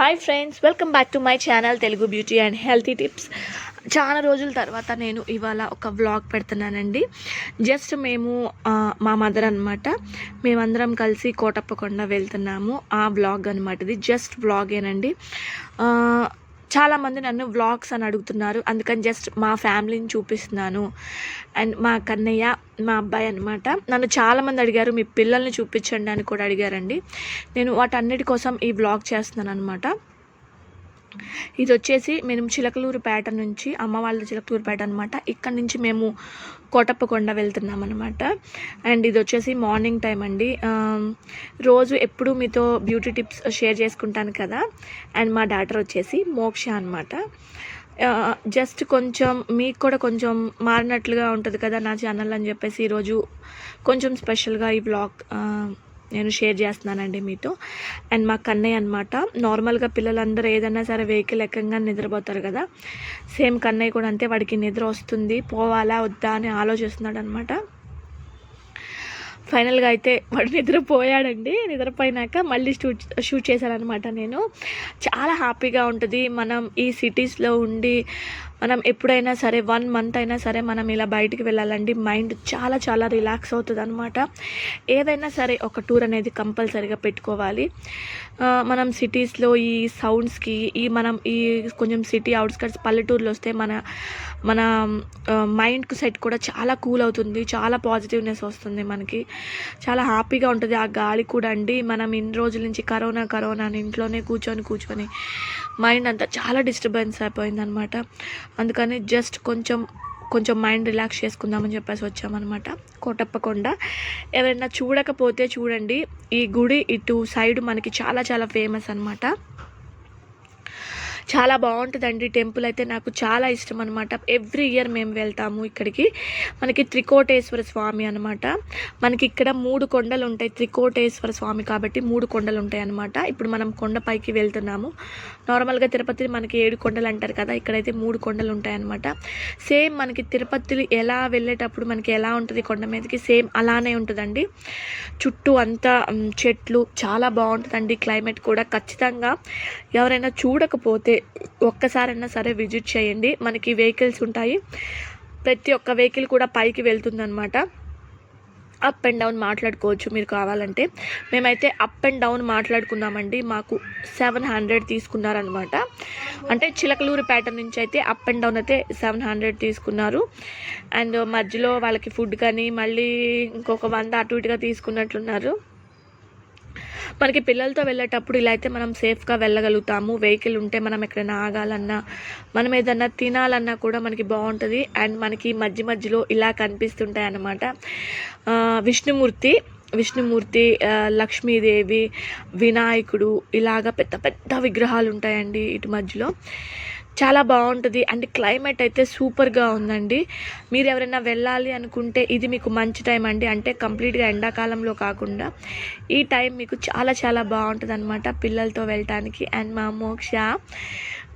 Hi friends, welcome back to my channel Telugu beauty and healthy tips. చాలా రోజుల తర్వాత నేను ఇవాళ ఒక వ్లాగ్ పెడుతున్నానండి. జస్ట్ మేము మా మదర్ అనమాట, మేమందరం కలిసి కోటప్పకొండ వెళ్తున్నాము. ఆ వ్లాగ్ అనమాట, ఇది జస్ట్ వ్లాగేనండి. చాలామంది నన్ను వ్లాగ్స్ అని అడుగుతున్నారు, అందుకని జస్ట్ మా ఫ్యామిలీని చూపిస్తున్నాను. అండ్ మా కన్నయ్య, మా అబ్బాయి అనమాట. నన్ను చాలామంది అడిగారు మీ పిల్లల్ని చూపించండి అని కూడా అడిగారండి. నేను వాటన్నిటి కోసం ఈ వ్లాగ్ చేస్తున్నాను అనమాట. ఇది వచ్చేసి మేము చిలకలూరుపేట నుంచి, అమ్మ వాళ్ళ చిలకలూరుపేట అనమాట. ఇక్కడ నుంచి మేము కోటప్పకొండ వెళ్తున్నాం అనమాట. అండ్ ఇది వచ్చేసి మార్నింగ్ టైం అండి. రోజు ఎప్పుడు మీతో బ్యూటీ టిప్స్ షేర్ చేసుకుంటాను కదా. అండ్ మా డాటర్ వచ్చేసి మోక్ష అనమాట. జస్ట్ కొంచెం మీకు కూడా కొంచెం మారినట్లుగా ఉంటుంది కదా నా ఛానల్ అని చెప్పేసి ఈరోజు కొంచెం స్పెషల్గా ఈ వ్లాగ్ నేను షేర్ చేస్తున్నానండి మీతో. అండ్ మా కన్నయ్య అనమాట. నార్మల్గా పిల్లలందరూ ఏదైనా సరే వెహికల్ ఎక్కగా నిద్రపోతారు కదా, సేమ్ కన్నయ్య కూడా అంతే. వాడికి నిద్ర వస్తుంది, పోవాలా వద్దా అని ఆలోచిస్తున్నాడు అనమాట. ఫైనల్గా అయితే వాడు నిద్రపోయాడండి. నిద్రపోయినాక మళ్ళీ షూట్ చేశానమాట. నేను చాలా హ్యాపీగా ఉంటుంది మనం ఈ సిటీస్లో ఉండి. మనం ఎప్పుడైనా సరే 1 మంత్ అయినా సరే మనం ఇలా బయటికి వెళ్ళాలండి, మైండ్ చాలా చాలా రిలాక్స్ అవుతుంది అనమాట. ఏదైనా సరే ఒక టూర్ అనేది కంపల్సరీగా పెట్టుకోవాలి. మనం సిటీస్లో ఈ సౌండ్స్కి మనం ఈ కొంచెం సిటీ అవుట్స్కట్స్ పల్లెటూరులో వస్తే మన మైండ్కి సెట్ కూడా చాలా కూల్ అవుతుంది, చాలా పాజిటివ్నెస్ వస్తుంది, మనకి చాలా హ్యాపీగా ఉంటుంది. ఆ గాలి కూడా అండి, మనం ఇన్ని రోజుల నుంచి కరోనా అని ఇంట్లోనే కూర్చొని మైండ్ అంతా చాలా డిస్టర్బెన్స్ అయిపోయిందనమాట. అందుకని జస్ట్ కొంచెం మైండ్ రిలాక్స్ చేసుకుందామని చెప్పేసి వచ్చామన్నమాట కోటప్పకొండ. ఎవరైనా చూడకపోతే చూడండి, ఈ గుడి ఇటు సైడ్ మనకి చాలా చాలా ఫేమస్ అనమాట. చాలా బాగుంటుందండి టెంపుల్ అయితే, నాకు చాలా ఇష్టం అనమాట. ఎవ్రీ ఇయర్ మేము వెళ్తాము ఇక్కడికి. మనకి త్రికోటేశ్వర స్వామి అనమాట. మనకి ఇక్కడ 3 కొండలు ఉంటాయి, త్రికోటేశ్వర స్వామి కాబట్టి 3 కొండలు ఉంటాయి అనమాట. ఇప్పుడు మనం కొండపైకి వెళ్తున్నాము. నార్మల్గా తిరుపతి మనకి 7 కొండలు అంటారు కదా, ఇక్కడైతే 3 కొండలు ఉంటాయి అనమాట. సేమ్ మనకి తిరుపతిలో ఎలా వెళ్ళేటప్పుడు మనకి ఎలా ఉంటుంది కొండ మీదకి, సేమ్ అలానే ఉంటుందండి. చుట్టూ అంతా చెట్లు, చాలా బాగుంటుందండి. క్లైమేట్ కూడా ఖచ్చితంగా ఎవరైనా చూడకపోతే ఒక్కసారైనా సరే విజిట్ చేయండి. మనకి వెహికల్స్ ఉంటాయి, ప్రతి ఒక్క వెహికల్ కూడా పైకి వెళ్తుందనమాట. అప్ అండ్ డౌన్ మాట్లాడుకోవచ్చు మీరు కావాలంటే. మేమైతే అప్ అండ్ డౌన్ మాట్లాడుకున్నామండి, మాకు 700 తీసుకున్నారనమాట. అంటే చిలకలూరుపేట నుంచి అయితే అప్ అండ్ డౌన్ అయితే 700 తీసుకున్నారు. అండ్ మధ్యలో వాళ్ళకి ఫుడ్ కానీ మళ్ళీ ఇంకొక 100 అటు ఇటుగా తీసుకున్నట్లున్నారు. మనకి పిల్లలతో వెళ్ళేటప్పుడు ఇలా అయితే మనం సేఫ్గా వెళ్ళగలుగుతాము. వెహికల్ ఉంటే మనం ఎక్కడైనా ఆగాలన్నా, మనం ఏదన్నా తినాలన్నా కూడా మనకి బాగుంటుంది. అండ్ మనకి మధ్యలో ఇలా కనిపిస్తుంటాయి అన్నమాట విష్ణుమూర్తి, లక్ష్మీదేవి, వినాయకుడు, ఇలాగ పెద్ద పెద్ద విగ్రహాలు ఉంటాయండి ఇటు మధ్యలో. చాలా బాగుంటుంది. అండ్ క్లైమేట్ అయితే సూపర్గా ఉందండి. మీరు ఎవరైనా వెళ్ళాలి అనుకుంటే ఇది మీకు మంచి టైం అండి. అంటే కంప్లీట్గా ఎండాకాలంలో కాకుండా ఈ టైం మీకు చాలా చాలా బాగుంటుంది అనమాట పిల్లలతో వెళ్ళటానికి. అండ్ మా మోక్ష,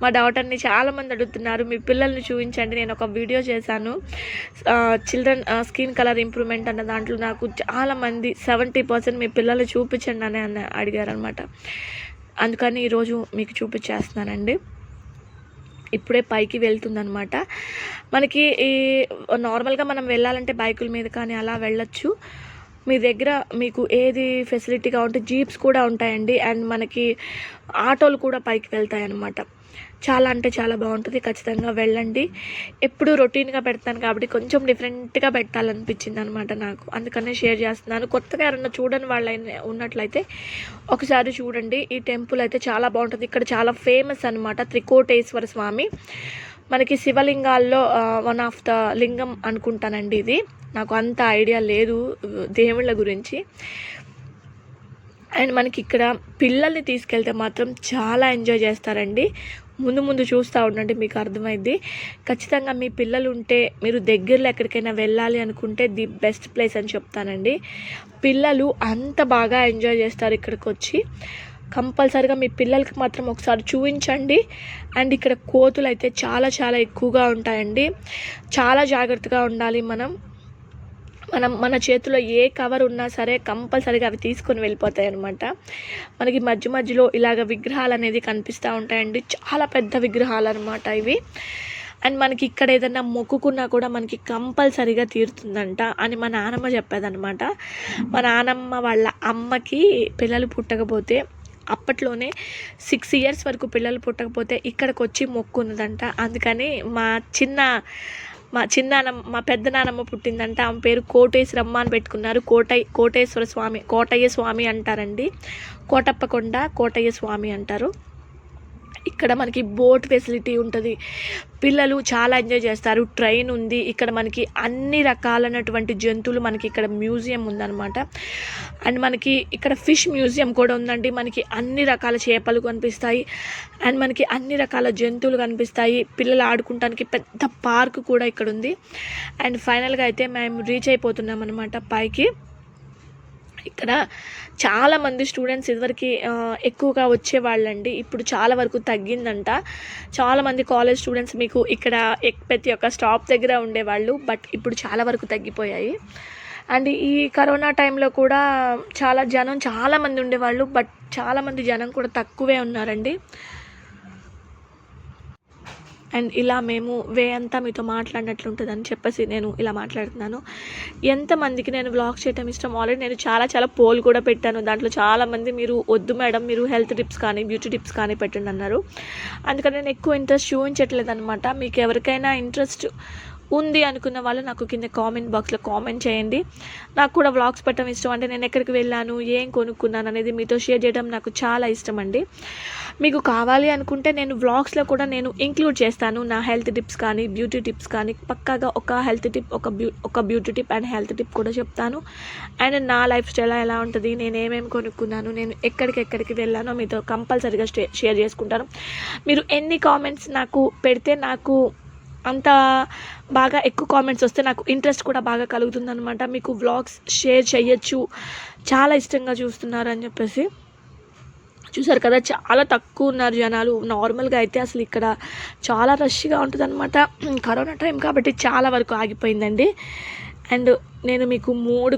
మా డాటర్ని చాలామంది అడుగుతున్నారు మీ పిల్లల్ని చూపించండి. నేను ఒక వీడియో చేశాను, చిల్డ్రన్ స్కిన్ కలర్ ఇంప్రూవ్మెంట్ అన్న దాంట్లో నాకు చాలామంది 70% మీ పిల్లలు చూపించండి అని అడిగారనమాట. అందుకని ఈరోజు మీకు చూపించేస్తున్నానండి. ఇప్పుడే పైకి వెళ్తుందనమాట. మనకి ఈ నార్మల్గా మనం వెళ్ళాలంటే బైకుల మీద కానీ అలా వెళ్ళొచ్చు. మీ దగ్గర మీకు ఏది ఫెసిలిటీగా ఉంటే జీప్స్ కూడా ఉంటాయండి. అండ్ మనకి ఆటోలు కూడా పైకి వెళ్తాయి అన్నమాట. చాలా అంటే చాలా బాగుంటుంది, ఖచ్చితంగా వెళ్ళండి. ఎప్పుడు రొటీన్గా పెడతాను కాబట్టి కొంచెం డిఫరెంట్గా పెట్టాలనిపించింది అనమాట నాకు, అందుకనే షేర్ చేస్తున్నాను. కొత్తగా ఎవరన్నా చూడని వాళ్ళు ఉన్నట్లయితే ఒకసారి చూడండి. ఈ టెంపుల్ అయితే చాలా బాగుంటుంది. ఇక్కడ చాలా ఫేమస్ అనమాట త్రికోటేశ్వర స్వామి. మనకి శివలింగాల్లో వన్ ఆఫ్ ద లింగం అనుకుంటానండి ఇది, నాకు అంత ఐడియా లేదు దేవుళ్ళ గురించి. అండ్ మనకి ఇక్కడ పిల్లల్ని తీసుకెళ్తే మాత్రం చాలా ఎంజాయ్ చేస్తారండి. ముందు చూస్తూ ఉండండి, మీకు అర్థమైంది. ఖచ్చితంగా మీ పిల్లలు ఉంటే మీరు దగ్గరలో ఎక్కడికైనా వెళ్ళాలి అనుకుంటే ది బెస్ట్ ప్లేస్ అని చెప్తానండి. పిల్లలు అంత బాగా ఎంజాయ్ చేస్తారు ఇక్కడికి వచ్చి. కంపల్సరిగా మీ పిల్లలకి మాత్రం ఒకసారి చూపించండి. అండ్ ఇక్కడ కోతులు అయితే చాలా చాలా ఎక్కువగా ఉంటాయండి, చాలా జాగ్రత్తగా ఉండాలి మనం. మన చేతిలో ఏ కవర్ ఉన్నా సరే కంపల్సరీగా అవి తీసుకొని వెళ్ళిపోతాయి అనమాట. మనకి మధ్య మధ్యలో ఇలాగ విగ్రహాలు అనేది కనిపిస్తూ ఉంటాయండి. చాలా పెద్ద విగ్రహాలు అనమాట ఇవి. అండ్ మనకి ఇక్కడ ఏదైనా మొక్కుకున్నా కూడా మనకి కంపల్సరీగా తీరుతుందంట అని మా నానమ్మ చెప్పేదనమాట. మా నానమ్మ వాళ్ళ అమ్మకి పిల్లలు పుట్టకపోతే అప్పట్లోనే 6 ఇయర్స్ వరకు పిల్లలు పుట్టకపోతే ఇక్కడికి వచ్చి మొక్కున్నదంట. అందుకని మా పెద్ద నానమ్మ పుట్టిందంట. ఆమె పేరు కోటేశ్వరమ్మ అని పెట్టుకున్నారు. కోటయ్య స్వామి అంటారండి. కోటప్పకొండ కోటయ్య స్వామి అంటారు. ఇక్కడ మనకి బోట్ ఫెసిలిటీ ఉంటుంది. పిల్లలు చాలా ఎంజాయ్ చేస్తారు. ట్రైన్ ఉంది. ఇక్కడ మనకి అన్ని రకాలైనటువంటి జంతువులు మనకి ఇక్కడ మ్యూజియం ఉందన్నమాట. అండ్ మనకి ఇక్కడ ఫిష్ మ్యూజియం కూడా ఉందండి. మనకి అన్ని రకాల చేపలు కనిపిస్తాయి. అండ్ మనకి అన్ని రకాల జంతువులు కనిపిస్తాయి. పిల్లలు ఆడుకోవడానికి పెద్ద పార్క్ కూడా ఇక్కడ ఉంది. అండ్ ఫైనల్గా అయితే మేము రీచ్ అయిపోతున్నాం అనమాట పైకి. ఇక్కడ చాలామంది స్టూడెంట్స్ ఇదివరకు ఎక్కువగా వచ్చేవాళ్ళండి. ఇప్పుడు చాలా వరకు తగ్గిందంట. చాలామంది కాలేజ్ స్టూడెంట్స్ మీకు ఇక్కడ ప్రతి ఒక్క స్టాప్ దగ్గర ఉండేవాళ్ళు. బట్ ఇప్పుడు చాలా వరకు తగ్గిపోయాయి. అండ్ ఈ కరోనా టైంలో కూడా చాలామంది ఉండేవాళ్ళు. బట్ చాలామంది జనం కూడా తక్కువే ఉన్నారండి. అండ్ ఇలా మేము వే అంతా మీతో మాట్లాడినట్లుంటుందని చెప్పేసి నేను ఇలా మాట్లాడుతున్నాను. ఎంతమందికి నేను వ్లాగ్స్ చేయడం ఇష్టం, ఆల్రెడీ నేను చాలా పోల్ కూడా పెట్టాను. దాంట్లో చాలామంది మీరు వద్దు మేడం, మీరు హెల్త్ టిప్స్ కానీ బ్యూటీ టిప్స్ కానీ పెట్టండి అన్నారు. అందుకని నేను ఎక్కువ ఇంట్రెస్ట్ చూపించట్లేదు అనమాట. మీకు ఎవరికైనా ఇంట్రెస్ట్ ఉంది అనుకున్న వాళ్ళు నాకు కింద కామెంట్ బాక్స్లో కామెంట్ చేయండి. నాకు కూడా వ్లాగ్స్ పెట్టడం ఇష్టం. అంటే నేను ఎక్కడికి వెళ్ళాను, ఏం కొనుక్కున్నాను అనేది మీతో షేర్ చేయడం నాకు చాలా ఇష్టం అండి. మీకు కావాలి అనుకుంటే నేను వ్లాగ్స్లో కూడా నేను ఇంక్లూడ్ చేస్తాను. నా హెల్త్ టిప్స్ కానీ బ్యూటీ టిప్స్ కానీ పక్కాగా ఒక హెల్త్ టిప్, ఒక beauty tip and health tip కూడా చెప్తాను. అండ్ నా లైఫ్ స్టైల్ ఎలా ఉంటుంది, నేను ఏమేమి కొనుక్కున్నాను, నేను ఎక్కడికి వెళ్ళానో మీతో కంపల్సరీగా షేర్ చేసుకుంటాను. మీరు ఎన్ని కామెంట్స్ నాకు పెడితే నాకు అంత బాగా ఎక్కువ కామెంట్స్ వస్తే నాకు ఇంట్రెస్ట్ కూడా బాగా కలుగుతుంది అనమాట. మీకు వ్లాగ్స్ షేర్ చేయొచ్చు, చాలా ఇష్టంగా చూస్తున్నారు అని చెప్పేసి. చూసారు కదా, చాలా తక్కువ ఉన్నారు జనాలు. నార్మల్గా అయితే అసలు ఇక్కడ చాలా రష్గా ఉంటుంది అనమాట. కరోనా టైం కాబట్టి చాలా వరకు ఆగిపోయిందండి. అండ్ నేను మీకు 3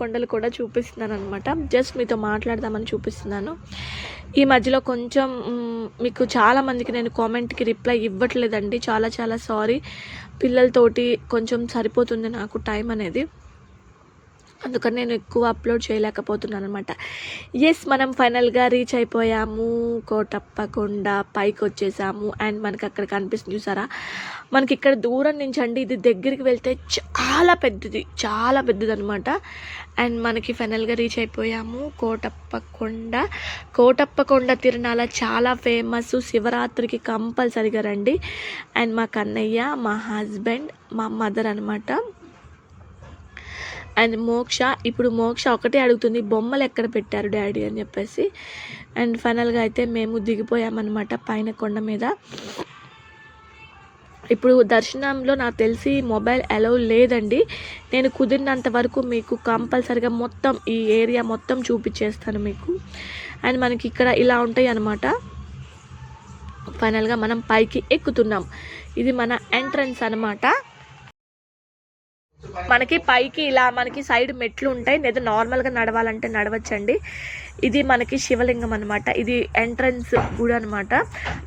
కొండలు కూడా చూపిస్తున్నాను అనమాట. జస్ట్ మీతో మాట్లాడదామని చూపిస్తున్నాను. ఈ మధ్యలో కొంచెం మీకు చాలామందికి నేను కామెంట్కి రిప్లై ఇవ్వట్లేదండి. చాలా సారీ. పిల్లలతోటి కొంచెం సరిపోతుంది నాకు టైం అనేది. అందుకని నేను ఎక్కువ అప్లోడ్ చేయలేకపోతున్నాను అనమాట. మనం ఫైనల్గా రీచ్ అయిపోయాము. కోటప్పకొండ పైకి వచ్చేసాము. అండ్ మనకి అక్కడ కనిపిస్తుంది చూసారా, మనకి ఇక్కడ దూరం నుంచి అండి ఇది దగ్గరికి వెళ్తే చాలా పెద్దది అనమాట. అండ్ మనకి ఫైనల్గా రీచ్ అయిపోయాము కోటప్పకొండ తిరునాళ చాలా ఫేమస్. శివరాత్రికి కంపల్సరిగా రండి. అండ్ మా కన్నయ్య, మా హస్బెండ్, మా మదర్ అనమాట. అండ్ ఇప్పుడు మోక్ష ఒకటే అడుగుతుంది, బొమ్మలు ఎక్కడ పెట్టారు డాడీ అని చెప్పేసి. అండ్ ఫైనల్గా అయితే మేము దిగిపోయామన్నమాట పైన కొండ మీద. ఇప్పుడు దర్శనంలో నాకు తెలిసి మొబైల్ అలౌ లేదండి. నేను కుదిరినంత వరకు మీకు కంపల్సరిగా మొత్తం ఈ ఏరియా మొత్తం చూపించేస్తాను మీకు. అండ్ మనకి ఇక్కడ ఇలా ఉంటాయి అన్నమాట. ఫైనల్గా మనం పైకి ఎక్కుతున్నాం. ఇది మన ఎంట్రన్స్ అనమాట. మనకి పైకి ఇలా మనకి సైడ్ మెట్లు ఉంటాయి. లేదా నార్మల్గా నడవాలంటే నడవచ్చండి. ఇది మనకి శివలింగం అనమాట. ఇది ఎంట్రన్స్ గుడి అనమాట.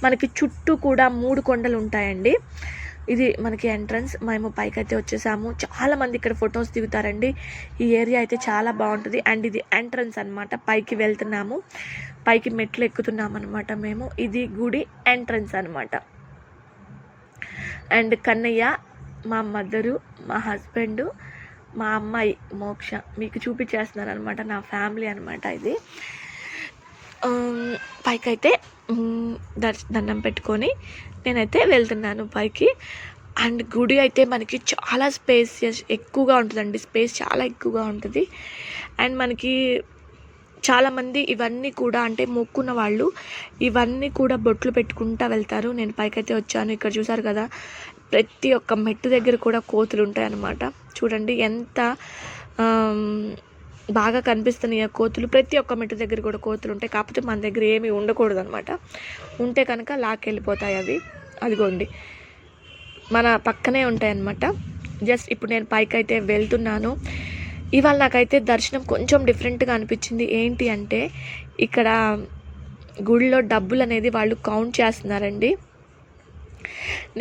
మనకి చుట్టూ కూడా 3 కొండలు ఉంటాయండి. ఇది మనకి ఎంట్రన్స్. మేము పైకి అయితే వచ్చేసాము. చాలామంది ఇక్కడ ఫొటోస్ దిగుతారండి. ఈ ఏరియా అయితే చాలా బాగుంటుంది. అండ్ ఇది ఎంట్రన్స్ అనమాట. పైకి వెళ్తున్నాము, పైకి మెట్లు ఎక్కుతున్నాము అనమాట మేము. ఇది గుడి ఎంట్రన్స్ అనమాట. అండ్ కన్నయ్య, మా మదరు, మా హస్బెండ్, మా అమ్మాయి మోక్ష మీకు చూపించేస్తున్నాను అనమాట. నా ఫ్యామిలీ అనమాట ఇది. పైకైతే దండం పెట్టుకొని నేనైతే వెళ్తున్నాను పైకి. అండ్ గుడి అయితే మనకి చాలా స్పేసియస్ ఎక్కువగా ఉంటుందండి. స్పేస్ చాలా ఎక్కువగా ఉంటుంది. అండ్ మనకి చాలామంది ఇవన్నీ కూడా అంటే మొక్కున్న వాళ్ళు ఇవన్నీ కూడా బొట్లు పెట్టుకుంటూ వెళ్తారు. నేను పైకైతే వచ్చాను. ఇక్కడ చూసారు కదా, ప్రతి ఒక్క మెట్టు దగ్గర కూడా కోతులు ఉంటాయి అన్నమాట. చూడండి ఎంత బాగా కనిపిస్తున్నాయి ఆ కోతులు. ప్రతి ఒక్క మెట్టు దగ్గర కూడా కోతులు ఉంటాయి. కాకపోతే మన దగ్గర ఏమీ ఉండకూడదు అనమాట. ఉంటే కనుక లాక్కెళ్ళిపోతాయి అవి. అదిగోండి మన పక్కనే ఉంటాయి అన్నమాట. జస్ట్ ఇప్పుడు నేను పైకైతే వెళ్తున్నాను. ఇవాళ నాకైతే దర్శనం కొంచెం డిఫరెంట్గా అనిపించింది. ఏంటి అంటే ఇక్కడ గుడిలో డబ్బులు అనేది వాళ్ళు కౌంట్ చేస్తున్నారండి.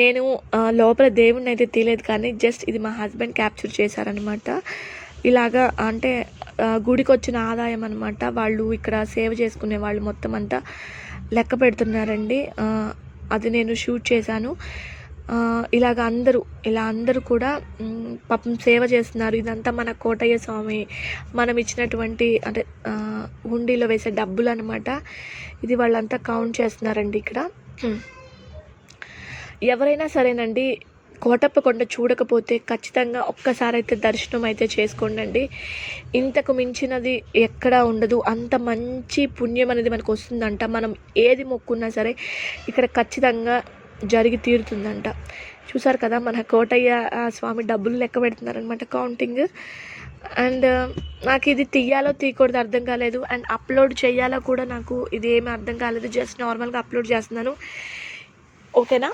నేను లోపల దేవుడిని అయితే తీయలేదు, కానీ జస్ట్ ఇది మా హస్బెండ్ క్యాప్చర్ చేశారనమాట. ఇలాగా అంటే గుడికి వచ్చిన ఆదాయం అనమాట. వాళ్ళు ఇక్కడ సేవ చేసుకునే వాళ్ళు మొత్తం అంతా లెక్క పెడుతున్నారండి. అది నేను షూట్ చేశాను. ఇలాగ అందరూ కూడా పాపం సేవ చేస్తున్నారు. ఇదంతా మన కోటయ్య స్వామి మనం ఇచ్చినటువంటి అంటే హుండీలో వేసే డబ్బులు అనమాట. ఇది వాళ్ళంతా కౌంట్ చేస్తున్నారండి ఇక్కడ. ఎవరైనా సరేనండి, కోటప్ప కొండ చూడకపోతే ఖచ్చితంగా ఒక్కసారి అయితే దర్శనం అయితే చేసుకోండి. ఇంతకు మించినది ఎక్కడా ఉండదు. అంత మంచి పుణ్యం అనేది మనకు వస్తుందంట. మనం ఏది మొక్కున్నా సరే ఇక్కడ ఖచ్చితంగా జరిగి తీరుతుందంట. చూసారు కదా, మన కోటయ్య స్వామి డబ్బులు లెక్క పెడుతున్నారనమాట, కౌంటింగ్. అండ్ నాకు ఇది తీయాలో తీయకూడదు అర్థం కాలేదు. అండ్ అప్లోడ్ చేయాలో కూడా నాకు ఇది ఏమీ అర్థం కాలేదు. జస్ట్ నార్మల్గా అప్లోడ్ చేస్తున్నాను, ఓకేనా.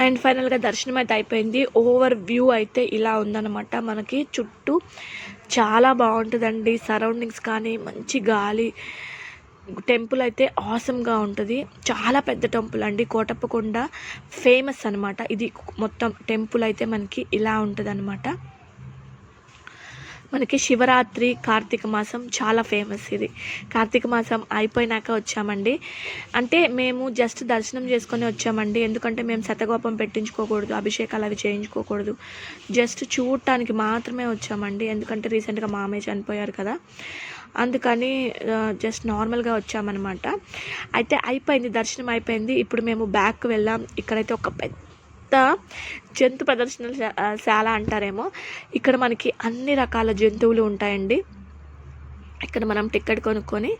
అండ్ ఫైనల్గా దర్శనం అయితే అయిపోయింది. ఓవర్ వ్యూ అయితే ఇలా ఉందన్నమాట. మనకి చుట్టూ చాలా బాగుంటుందండి, సరౌండింగ్స్ కానీ మంచి గాలి. టెంపుల్ అయితే ఆసమ్గా ఉంటుంది. చాలా పెద్ద టెంపుల్ అండి, కోటప్ప కొండ ఫేమస్ అనమాట. ఇది మొత్తం టెంపుల్ అయితే మనకి ఇలా ఉంటుంది అనమాట. మనకి శివరాత్రి, కార్తీక మాసం చాలా ఫేమస్. ఇది కార్తీక మాసం అయిపోయినాక వచ్చామండి. అంటే మేము జస్ట్ దర్శనం చేసుకొని వచ్చామండి. ఎందుకంటే మేము శతగోపం పెట్టించుకోకూడదు, అభిషేకాలు అవి చేయించుకోకూడదు. జస్ట్ చూడటానికి మాత్రమే వచ్చామండి. ఎందుకంటే రీసెంట్గా మామయ్య చనిపోయారు కదా, అందుకని జస్ట్ నార్మల్గా వచ్చామన్నమాట. అయితే అయిపోయింది, దర్శనం అయిపోయింది. ఇప్పుడు మేము బ్యాక్ వెళ్ళాం. ఇక్కడైతే ఒక పెద్ద జంతు ప్రదర్శనశాల అంటారేమో. ఇక్కడ మనకి అన్ని రకాల జంతువులు ఉంటాయండి. ఇక్కడ మనం టికెట్ కొనుక్కొని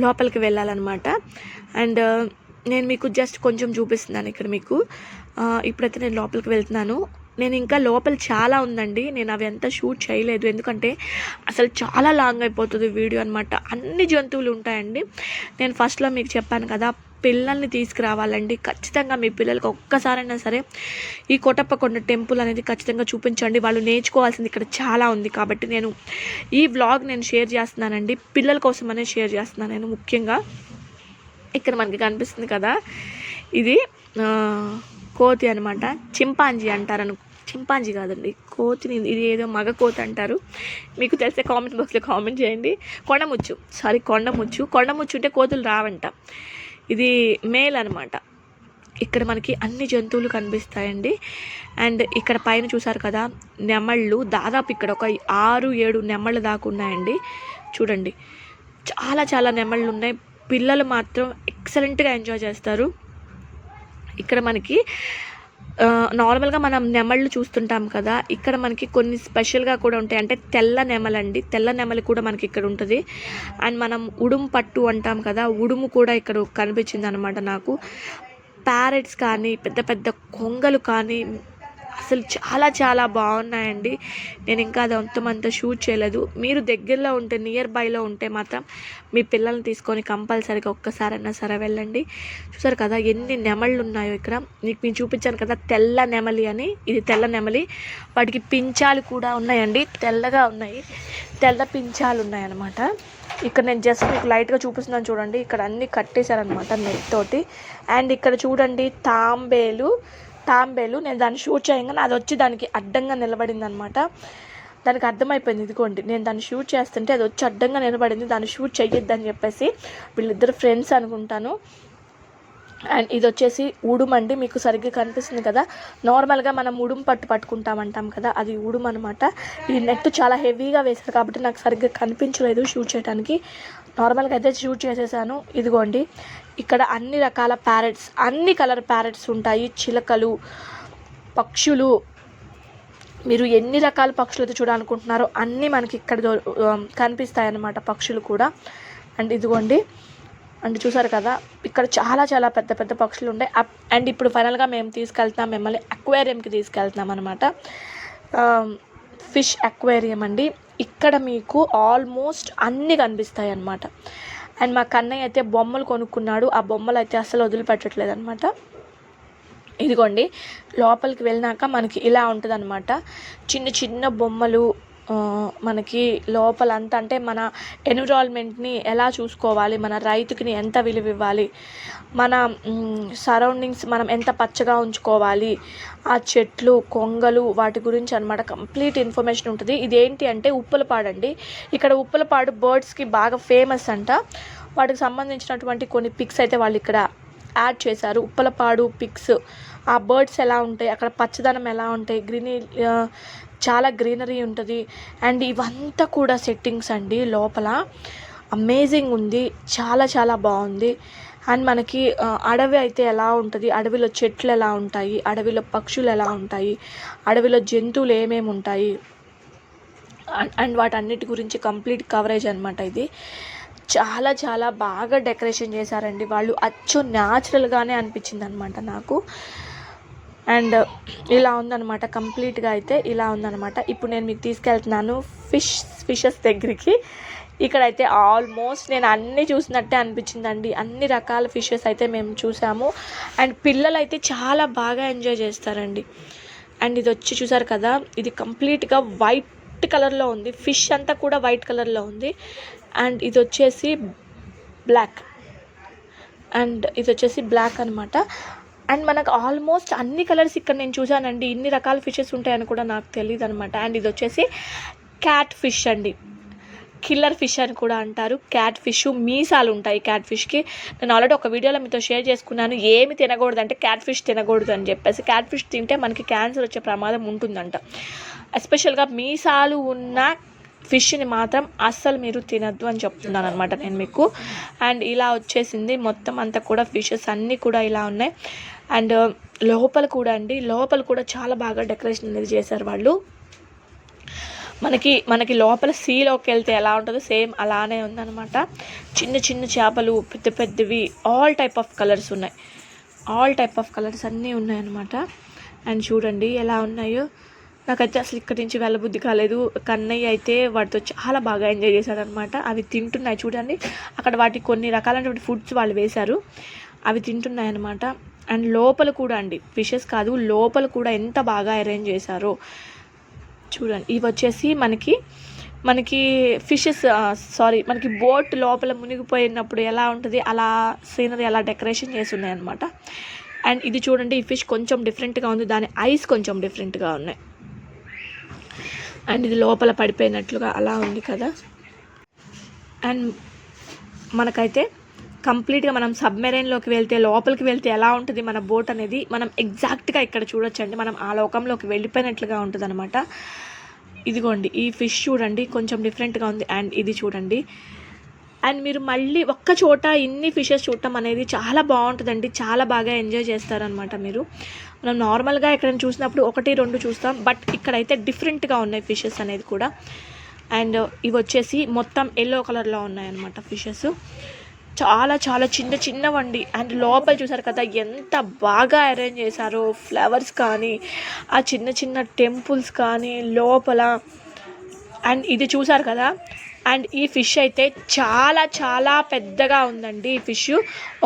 లోపలికి వెళ్ళాలన్నమాట. అండ్ నేను మీకు జస్ట్ కొంచెం చూపిస్తున్నాను ఇక్కడ మీకు. ఇప్పుడైతే నేను లోపలికి వెళ్తున్నాను. నేను ఇంకా లోపల చాలా ఉందండి, నేను అవి అంతా షూట్ చేయలేదు. ఎందుకంటే అసలు చాలా లాంగ్ అయిపోతుంది వీడియో అనమాట. అన్ని జంతువులు ఉంటాయండి. నేను ఫస్ట్లో మీకు చెప్పాను కదా, పిల్లల్ని తీసుకురావాలండి. ఖచ్చితంగా మీ పిల్లలకి ఒక్కసారైనా సరే ఈ కోటప్ప కొండ టెంపుల్ అనేది ఖచ్చితంగా చూపించండి. వాళ్ళు నేర్చుకోవాల్సింది ఇక్కడ చాలా ఉంది. కాబట్టి నేను ఈ వ్లాగ్ నేను షేర్ చేస్తున్నానండి, పిల్లల కోసమనే షేర్ చేస్తున్నాను నేను ముఖ్యంగా. ఇక్కడ మనకి కనిపిస్తుంది కదా, ఇది కోతి అనమాట. చింపాంజీ అంటారు చింపాంజీ కాదండి, కోతిని. ఇది ఏదో మగ కోతి అంటారు. మీకు తెలిసే కామెంట్ బాక్స్లో కామెంట్ చేయండి. కొండముచ్చు ఉంటే కోతులు రావంట. ఇది మేల్ అనమాట. ఇక్కడ మనకి అన్ని జంతువులు కనిపిస్తాయండి. అండ్ ఇక్కడ పైన చూసారు కదా నెమళ్ళు, దాదాపు ఇక్కడ ఒక 6-7 నెమళ్ళు దాకా ఉన్నాయండి. చూడండి, చాలా చాలా నెమళ్ళు ఉన్నాయి. పిల్లలు మాత్రం ఎక్సలెంట్గా ఎంజాయ్ చేస్తారు. ఇక్కడ మనకి నార్మల్గా మనం నెమళ్ళు చూస్తుంటాం కదా, ఇక్కడ మనకి కొన్ని స్పెషల్గా కూడా ఉంటాయి. అంటే తెల్ల నెమలండి, తెల్ల నెమలి కూడా మనకి ఇక్కడ ఉంటుంది. అండ్ మనం ఉడుము పట్టు అంటాం కదా, ఉడుము కూడా ఇక్కడ కనిపించింది అనమాట నాకు. ప్యారెట్స్ కానీ, పెద్ద పెద్ద కొంగలు కానీ, అసలు చాలా చాలా బాగున్నాయండి. నేను ఇంకా అది అంతా షూట్ చేయలేదు. మీరు దగ్గరలో ఉంటే, నియర్ బైలో ఉంటే మాత్రం మీ పిల్లల్ని తీసుకొని కంపల్సరీగా ఒక్కసారైనా సరే వెళ్ళండి. చూసారు కదా ఎన్ని నెమళ్ళు ఉన్నాయో ఇక్కడ. మీకు చూపించాను కదా తెల్ల నెమలి అని, ఇది తెల్ల నెమలి. వాటికి పించాలు కూడా ఉన్నాయండి, తెల్లగా ఉన్నాయి, తెల్ల పించాలు ఉన్నాయన్నమాట. ఇక్కడ నేను జస్ట్ మీకు లైట్గా చూపిస్తున్నాను చూడండి. ఇక్కడ అన్నీ కట్టేశారనమాట నెట్ తోటి. అండ్ ఇక్కడ చూడండి తాంబేలు. నేను దాన్ని షూట్ చేయగానే అది వచ్చి దానికి అడ్డంగా నిలబడింది అనమాట. దానికి అర్థమైపోయింది, ఇదిగోండి నేను దాన్ని షూట్ చేస్తుంటే అది వచ్చి అడ్డంగా నిలబడింది, దాన్ని షూట్ చెయ్యొద్దని చెప్పేసి. వీళ్ళిద్దరు ఫ్రెండ్స్ అనుకుంటాను. అండ్ ఇది వచ్చేసి ఉడుమండి, మీకు సరిగ్గా కనిపిస్తుంది కదా. నార్మల్గా మనం ఉడుము పట్టుకుంటామంటాం కదా, అది ఉడుము అనమాట. ఈ నెట్ చాలా హెవీగా వేశారు కాబట్టి నాకు సరిగ్గా కనిపించలేదు షూట్ చేయడానికి. నార్మల్గా అయితే షూట్ చేసేసాను. ఇదిగోండి ఇక్కడ అన్ని రకాల ప్యారెట్స్, అన్ని కలర్ ప్యారెట్స్ ఉంటాయి. చిలకలు, పక్షులు, మీరు ఎన్ని రకాల పక్షులు అయితే చూడాలనుకుంటున్నారో అన్నీ మనకి ఇక్కడ కనిపిస్తాయి అన్నమాట, పక్షులు కూడా. అండ్ ఇదిగోండి, అండ్ చూసారు కదా ఇక్కడ చాలా చాలా పెద్ద పెద్ద పక్షులు ఉన్నాయి. అండ్ ఇప్పుడు ఫైనల్గా మేము మిమ్మల్ని అక్వేరియంకి తీసుకెళ్తున్నాం అనమాట. ఫిష్ అక్వేరియం అండి. ఇక్కడ మీకు ఆల్మోస్ట్ అన్నీ కనిపిస్తాయి అన్నమాట. అండ్ మా కన్నయ్య అయితే బొమ్మలు కొనుక్కున్నాడు. ఆ బొమ్మలు అయితే అసలు వదిలిపెట్టట్లేదు అనమాట. ఇదిగోండి లోపలికి వెళ్ళినాక మనకి ఇలా ఉంటుందన్నమాట. చిన్న చిన్న బొమ్మలు మనకి లోపలంతా అంటే మన ఎన్విరాన్మెంట్ని ఎలా చూసుకోవాలి, మన రైతుకిని ఎంత విలువ ఇవ్వాలి, మన సరౌండింగ్స్ మనం ఎంత పచ్చగా ఉంచుకోవాలి, ఆ చెట్లు కొంగలు వాటి గురించి అనమాట కంప్లీట్ ఇన్ఫర్మేషన్ ఉంటుంది. ఇదేంటి అంటే ఉప్పలపాడు అండి. ఇక్కడ ఉప్పలపాడు బర్డ్స్కి బాగా ఫేమస్ అంట. వాటికి సంబంధించినటువంటి కొన్ని పిక్స్ అయితే వాళ్ళు ఇక్కడ యాడ్ చేశారు. ఉప్పలపాడు పిక్స్, ఆ బర్డ్స్ ఎలా ఉంటాయి, అక్కడ పచ్చదనం ఎలా ఉంటాయి, చాలా గ్రీనరీ ఉంటుంది. అండ్ ఇవంతా కూడా సెట్టింగ్స్ అండి. లోపల అమేజింగ్ ఉంది, చాలా చాలా బాగుంది. అండ్ మనకి అడవి అయితే ఎలా ఉంటుంది, అడవిలో చెట్లు ఎలా ఉంటాయి, అడవిలో పక్షులు ఎలా ఉంటాయి, అడవిలో జంతువులు ఏమేమి ఉంటాయి అండ్ వాటన్నిటి గురించి కంప్లీట్ కవరేజ్ అనమాట. ఇది చాలా చాలా బాగా డెకరేషన్ చేశారండి వాళ్ళు. అచ్చు న్యాచురల్గానే అనిపించింది అనమాట నాకు. అండ్ ఇలా ఉందన్నమాట కంప్లీట్గా అయితే ఇలా ఉందన్నమాట. ఇప్పుడు నేను మీకు తీసుకెళ్తున్నాను ఫిషెస్ దగ్గరికి. ఇక్కడైతే ఆల్మోస్ట్ నేను అన్నీ చూసినట్టే అనిపించిందండి. అన్ని రకాల ఫిషెస్ అయితే మేము చూసాము. అండ్ పిల్లలు అయితే చాలా బాగా ఎంజాయ్ చేస్తారండి. అండ్ ఇది వచ్చి చూసారు కదా, ఇది కంప్లీట్గా వైట్ కలర్లో ఉంది. ఫిష్ అంతా కూడా వైట్ కలర్లో ఉంది. అండ్ ఇది వచ్చేసి బ్లాక్, అండ్ ఇది వచ్చేసి బ్లాక్ అనమాట. అండ్ మనకు ఆల్మోస్ట్ అన్ని కలర్స్ ఇక్కడ నేను చూసానండి. ఇన్ని రకాల ఫిషెస్ ఉంటాయని కూడా నాకు తెలియదు అనమాట. అండ్ ఇది వచ్చేసి క్యాట్ ఫిష్ అండి, కిల్లర్ ఫిష్ అని కూడా అంటారు. క్యాట్ ఫిష్ మీసాలు ఉంటాయి క్యాట్ ఫిష్కి. నేను ఆల్రెడీ ఒక వీడియోలో మీతో షేర్ చేసుకున్నాను. ఏమి తినకూడదు అంటే క్యాట్ ఫిష్ తినకూడదు అని చెప్పేసి. క్యాట్ ఫిష్ తింటే మనకి క్యాన్సర్ వచ్చే ప్రమాదం ఉంటుందంట. ఎస్పెషల్గా మీసాలు ఉన్న ఫిష్ని మాత్రం అస్సలు మీరు తినద్దు అని చెప్తున్నాను అనమాట నేను మీకు. అండ్ ఇలా వచ్చేసింది మొత్తం అంతా కూడా ఫిషెస్ అన్నీ కూడా ఇలా ఉన్నాయి. అండ్ లోపల కూడా అండి, లోపల కూడా చాలా బాగా డెకరేషన్ అనేది చేశారు వాళ్ళు. మనకి లోపల సీలోకి వెళ్తే ఎలా ఉంటుందో సేమ్ అలానే ఉందన్నమాట. చిన్న చిన్న చేపలు, పెద్ద పెద్దవి, ఆల్ టైప్ ఆఫ్ కలర్స్ ఉన్నాయి. ఆల్ టైప్ ఆఫ్ కలర్స్ అన్నీ ఉన్నాయన్నమాట. అండ్ చూడండి ఎలా ఉన్నాయో. నాకైతే అసలు ఇక్కడి నుంచి వెళ్ళబుద్ధి కాలేదు. కన్నయ్య అయితే వాటితో చాలా బాగా ఎంజాయ్ చేశారనమాట. అవి తింటున్నాయి చూడండి. అక్కడ వాటికి కొన్ని రకాలైనటువంటి ఫుడ్స్ వాళ్ళు వేశారు, అవి తింటున్నాయి అనమాట. అండ్ లోపల కూడా అండి, ఫిషెస్ కాదు లోపల కూడా ఎంత బాగా అరేంజ్ చేశారో చూడండి. ఇవి వచ్చేసి మనకి ఫిషెస్ మనకి బోట్ లోపల మునిగిపోయినప్పుడు ఎలా ఉంటుంది అలా సీనరీ అలా డెకరేషన్ చేసి ఉన్నాయన్నమాట. అండ్ ఇది చూడండి, ఈ ఫిష్ కొంచెం డిఫరెంట్గా ఉంది, దాని ఐస్ కొంచెం డిఫరెంట్గా ఉన్నాయి. అండ్ ఇది లోపల పడిపోయినట్లుగా అలా ఉంది కదా. అండ్ మనకైతే కంప్లీట్గా మనం సబ్మెరైన్లోకి వెళ్తే, లోపలికి వెళ్తే ఎలా ఉంటుంది మన బోట్ అనేది మనం ఎగ్జాక్ట్గా ఇక్కడ చూడొచ్చండి. మనం ఆ లోకంలోకి వెళ్ళిపోయినట్లుగా ఉంటుంది అనమాట. ఇదిగోండి ఈ ఫిష్ చూడండి కొంచెం డిఫరెంట్గా ఉంది. అండ్ ఇది చూడండి. అండ్ మీరు మళ్ళీ ఒక్క చోట ఇన్ని ఫిషెస్ చూడటం అనేది చాలా బాగుంటుందండి. చాలా బాగా ఎంజాయ్ చేస్తారనమాట మీరు. మనం నార్మల్గా ఎక్కడైనా చూసినప్పుడు 1-2 చూస్తాం, బట్ ఇక్కడైతే డిఫరెంట్గా ఉన్నాయి ఫిషెస్ అనేది కూడా. అండ్ ఇవి వచ్చేసి మొత్తం ఎల్లో కలర్లో ఉన్నాయన్నమాట ఫిషెస్. చాలా చాలా చిన్న చిన్నవండి. అండ్ లోపల చూసారు కదా ఎంత బాగా అరేంజ్ చేశారో, ఫ్లవర్స్ కానీ ఆ చిన్న చిన్న టెంపుల్స్ కానీ లోపల. అండ్ ఇది చూసారు కదా. అండ్ ఈ ఫిష్ అయితే చాలా చాలా పెద్దగా ఉందండి. ఈ ఫిష్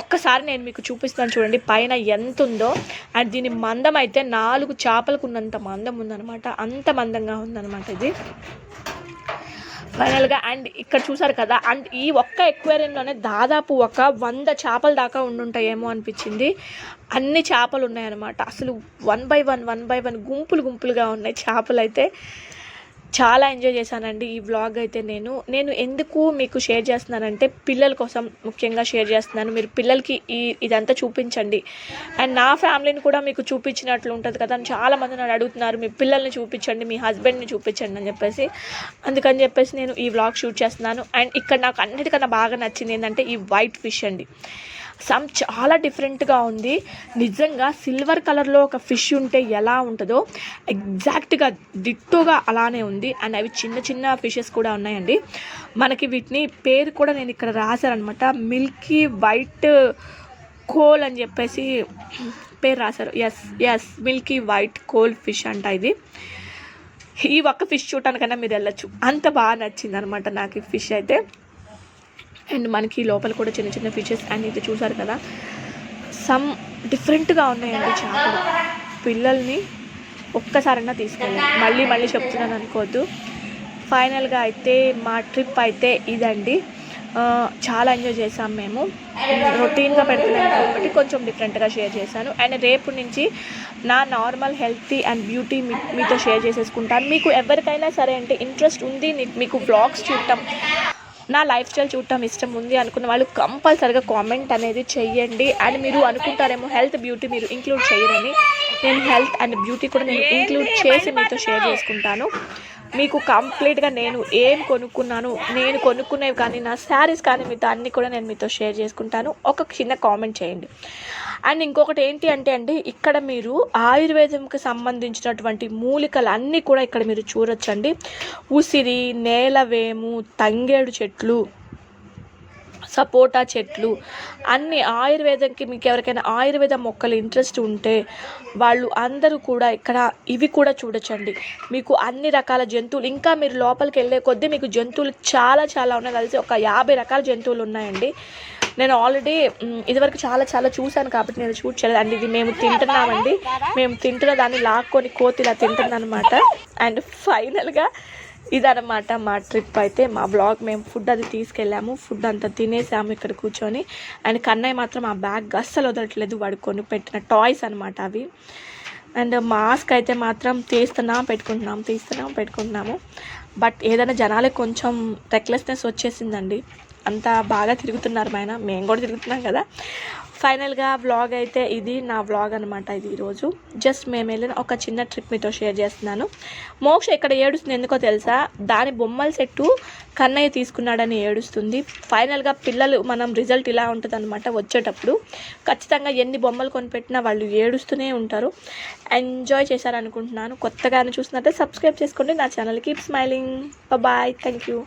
ఒక్కసారి నేను మీకు చూపిస్తాను చూడండి పైన ఎంత ఉందో. అండ్ దీని మందం అయితే 4 చేపలకు ఉన్నంత మందం ఉందన్నమాట. అంత మందంగా ఉందన్నమాట ఇది ఫైనల్గా. అండ్ ఇక్కడ చూసారు కదా, అండ్ ఈ ఒక్క ఎక్వేరియంలోనే దాదాపు 100 చేపలు దాకా ఉండుంటాయేమో అనిపించింది. అన్ని చేపలు ఉన్నాయన్నమాట. అసలు 1 by 1 గుంపులుగా ఉన్నాయి చేపలు అయితే. చాలా ఎంజాయ్ చేశానండి ఈ వ్లాగ్ అయితే. నేను ఎందుకు మీకు షేర్ చేస్తున్నానంటే పిల్లల కోసం ముఖ్యంగా షేర్ చేస్తున్నాను. మీరు పిల్లలకి ఇదంతా చూపించండి. అండ్ నా ఫ్యామిలీని కూడా మీకు చూపించినట్లు ఉంటుంది కదా అని చాలామంది నన్ను అడుగుతున్నారు, మీ పిల్లల్ని చూపించండి, మీ హస్బెండ్ని చూపించండి అని చెప్పేసి. అందుకని చెప్పేసి నేను ఈ వ్లాగ్ షూట్ చేస్తున్నాను. అండ్ ఇక్కడ నాకు అన్నిటికన్నా బాగా నచ్చింది ఏంటంటే ఈ వైట్ ఫిష్ అండి. చాలా డిఫరెంట్గా ఉంది నిజంగా. సిల్వర్ కలర్లో ఒక ఫిష్ ఉంటే ఎలా ఉంటుందో ఎగ్జాక్ట్గా డిట్టోగా అలానే ఉంది. అండ్ అవి చిన్న చిన్న ఫిషెస్ కూడా ఉన్నాయండి. మనకి వీటిని పేరు కూడా నేను ఇక్కడ రాశారనమాట, మిల్కీ వైట్ కోల్ అని చెప్పేసి పేరు రాశారు. Yes milky white coal fish అంట ఇది. ఈ ఒక్క ఫిష్ చూడటానికన్నా మీరు వెళ్ళచ్చు, అంత బాగా నచ్చింది అనమాట నాకు ఈ ఫిష్ అయితే. అండ్ మనకి లోపల కూడా చిన్న చిన్న ఫిషెస్. అండ్ ఇది చూసారు కదా డిఫరెంట్గా ఉన్నాయండి చేపలు. పిల్లల్ని ఒక్కసారైనా తీసుకెళ్ళండి, మళ్ళీ మళ్ళీ చెప్తున్నాను అనుకోవద్దు. ఫైనల్గా అయితే మా ట్రిప్ అయితే ఇదండి. చాలా ఎంజాయ్ చేసాం మేము. రొటీన్గా పెడుతున్నాం కాబట్టి కొంచెం డిఫరెంట్గా షేర్ చేశాను. అండ్ రేపు నుంచి నా నార్మల్ హెల్తీ అండ్ బ్యూటీ మీతో షేర్ చేసేసుకుంటాను. మీకు ఎవరికైనా సరే అంటే ఇంట్రెస్ట్ ఉంది, మీకు వ్లాగ్స్ చూడటం, నా లైఫ్ స్టైల్ చూడటం ఇష్టం ఉంది అనుకున్న వాళ్ళు కంపల్సరిగా కామెంట్ అనేది చెయ్యండి. అండ్ మీరు అనుకుంటారేమో హెల్త్ బ్యూటీ మీరు ఇంక్లూడ్ చేయరని, నేను హెల్త్ అండ్ బ్యూటీ కూడా నేను ఇంక్లూడ్ చేసి మీతో షేర్ చేసుకుంటాను. మీకు కంప్లీట్గా నేను ఏం కొనుక్కున్నాను, నేను కొనుక్కునేవి కానీ నా శారీస్ కానీ మీతో అన్నీ కూడా నేను మీతో షేర్ చేసుకుంటాను. ఒక చిన్న కామెంట్ చేయండి. అండ్ ఇంకొకటి ఏంటి అంటే అండి, ఇక్కడ మీరు ఆయుర్వేదంకి సంబంధించినటువంటి మూలికలు అన్నీ కూడా ఇక్కడ మీరు చూడొచ్చండి. ఉసిరి, నేలవేము, తంగేడు చెట్లు, సపోటా చెట్లు, అన్ని ఆయుర్వేదంకి మీకు ఎవరికైనా ఆయుర్వేద మొక్కలు ఇంట్రెస్ట్ ఉంటే వాళ్ళు అందరూ కూడా ఇక్కడ ఇవి కూడా చూడొచ్చండి. మీకు అన్ని రకాల జంతువులు, ఇంకా మీరు లోపలికి వెళ్ళే కొద్దీ మీకు జంతువులు చాలా చాలా ఉన్నాయి, కలిసి ఒక 50 రకాల జంతువులు ఉన్నాయండి. నేను ఆల్రెడీ ఇదివరకు చాలా చాలా చూశాను కాబట్టి నేను షూట్ చేయలేదు. అండ్ ఇది మేము తింటున్నామండి, మేము తింటున్న దాన్ని లాక్కొని కోతిలా తింటున్నాను అనమాట. అండ్ ఫైనల్గా ఇదనమాట మా ట్రిప్ అయితే, మా బ్లాగ్. మేము ఫుడ్ అది తీసుకెళ్ళాము, ఫుడ్ అంతా తినేసాము ఇక్కడ కూర్చొని. అండ్ కన్నయ్య మాత్రం ఆ బ్యాగ్ అస్సలు వదలట్లేదు, వాడు కొని పెట్టిన టాయ్స్ అనమాట అవి. అండ్ మాస్క్ అయితే మాత్రం పెట్టుకుంటున్నాము. బట్ ఏదైనా జనాలకి కొంచెం రెక్లెస్నెస్ వచ్చేసిందండి, అంత బాగా తిరుగుతున్నారు. మేము కూడా తిరుగుతున్నాం కదా. ఫైనల్గా వ్లాగ్ అయితే ఇది నా వ్లాగ్ అనమాట. ఇది ఈరోజు జస్ట్ మేము వెళ్ళిన ఒక చిన్న ట్రిప్ మీతో షేర్ చేస్తున్నాను. మోక్ష ఇక్కడ ఏడుస్తుంది, ఎందుకో తెలుసా? దాని బొమ్మల సెట్టు కన్నయ్య తీసుకున్నాడని ఏడుస్తుంది. ఫైనల్గా పిల్లలు మనం రిజల్ట్ ఇలా ఉంటుంది అనమాట, వచ్చేటప్పుడు ఖచ్చితంగా ఎన్ని బొమ్మలు కొనిపెట్టినా వాళ్ళు ఏడుస్తూనే ఉంటారు. ఎంజాయ్ చేశారనుకుంటున్నాను. కొత్తగా చూసినట్టే సబ్స్క్రైబ్ చేసుకోండి నా channel. Keep smiling. Bye, thank you.